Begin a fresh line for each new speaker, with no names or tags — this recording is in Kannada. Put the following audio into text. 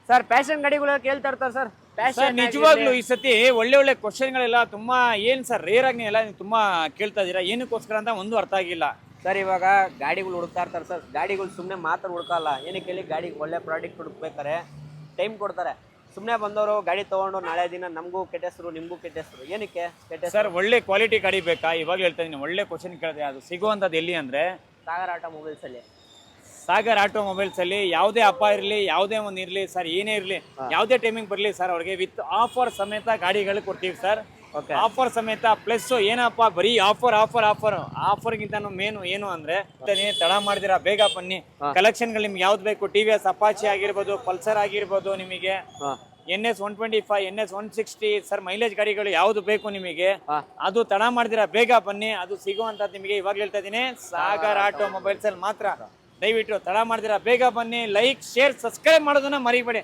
ಸರ್ ಪ್ಯಾಷನ್ ಗಾಡಿಗಳು ಕೇಳ್ತಾ ಇರ್ತಾರೆ ಸರ್.
ಸರ್
ಪ್ಯಾಷನ್
ನಿಜವಾಗ್ಲೂ ಈ ಸತಿ ಒಳ್ಳೆ ಒಳ್ಳೆ ಕ್ವಶನ್ಗಳೆಲ್ಲ ತುಂಬಾ ಏನ್ ಸರ್ ರೇರ್ ಆಗಿ ಎಲ್ಲ ನೀವು ತುಂಬಾ ಕೇಳ್ತಾ ಇದೀರಾ, ಏನಕ್ಕೋಸ್ಕರ ಅಂತ ಒಂದು ಅರ್ಥ ಆಗಿಲ್ಲ.
ಸರ್ ಇವಾಗ ಗಾಡಿಗಳು ಹುಡುಕ್ತಾ ಇರ್ತಾರೆ ಸರ್. ಗಾಡಿಗಳು ಸುಮ್ಮನೆ ಮಾತ್ರ ಹುಡುಕಲ್ಲ, ಏನಕ್ಕೆ ಹೇಳಿ ಗಾಡಿಗೆ ಒಳ್ಳೆ ಪ್ರಾಡಕ್ಟ್ ಹುಡುಕ್ಬೇಕಾರೆ ಟೈಮ್ ಕೊಡ್ತಾರೆ. ಸುಮ್ಮನೆ ಬಂದವರು ಗಾಡಿ ತೊಗೊಂಡು ನಾಳೆ ದಿನ ನಮಗೂ ಕೆಟ್ಟ ಹೆಸರು, ನಿಮಗೂ ಕೆಟ್ಟ ಹೆಸರು. ಏನಕ್ಕೆ ಕೆಟ್ಟ
ಸರ್ ಒಳ್ಳೆ ಕ್ವಾಲಿಟಿ ಗಾಡಿ ಬೇಕಾ? ಇವಾಗ ಹೇಳ್ತಾ ಇದೀನಿ, ಒಳ್ಳೆ ಕ್ವಶನ್ ಕೇಳಿದೆ. ಅದು ಸಿಗುವಂಥದ್ದು ಎಲ್ಲಿ ಅಂದ್ರೆ
ಸಾಗರ್ ಆಟೋಮೊಬೈಲ್ಸಲ್ಲಿ.
ಸಾಗರ್ ಆಟೋಮೊಬೈಲ್ಸ್ ಅಲ್ಲಿ ಯಾವುದೇ ಹಬ್ಬ ಇರಲಿ, ಯಾವುದೇ ಒಂದು ಇರಲಿ ಸರ್, ಏನೇ ಇರಲಿ, ಯಾವುದೇ ಟೈಮಿಂಗ್ ಬರಲಿ ಸರ್, ಅವ್ರಿಗೆ ವಿತ್ ಆಫರ್ ಸಮೇತ ಗಾಡಿಗಳು ಕೊಡ್ತೀವಿ ಸರ್.
ಓಕೆ.
ಆಫರ್ ಸಮೇತ ಪ್ಲಸ್ ಏನಪ್ಪ ಬರೀ ಆಫರ್ ಆಫರ್ ಆಫರ್ ಆಫರ್ಗಿಂತ ಮೇನು ಏನು ಅಂದ್ರೆ ತಡ ಮಾಡಿದಿರಾ ಬೇಗ ಬನ್ನಿ. ಕಲೆಕ್ಷನ್ಗಳು ನಿಮ್ಗೆ ಯಾವ್ದು ಬೇಕು, TVS ಅಪಾಚಿ ಆಗಿರ್ಬೋದು, ಪಲ್ಸರ್ ಆಗಿರ್ಬೋದು, ನಿಮಗೆ NS 125, NS 160 ಸರ್, ಮೈಲೇಜ್ ಗಾಡಿಗಳು ಯಾವ್ದು ಬೇಕು ನಿಮಗೆ ಅದು ತಡ ಮಾಡಿದಿರಾ ಬೇಗ ಬನ್ನಿ. ಅದು ಸಿಗುವಂತದ್ದು ನಿಮಗೆ ಇವಾಗ ಹೇಳ್ತಾ ಇದೀನಿ, ಸಾಗರ್ ಆಟೋಮೊಬೈಲ್ಸ್ ಅಲ್ಲಿ ಮಾತ್ರ. ದಯವಿಟ್ಟು ತಡ ಮಾಡಿದಿರಾ ಬೇಗ ಬನ್ನಿ. ಲೈಕ್, ಶೇರ್, ಸಬ್ಸ್ಕ್ರೈಬ್ ಮಾಡೋದನ್ನ ಮರಿಬೇಡಿ.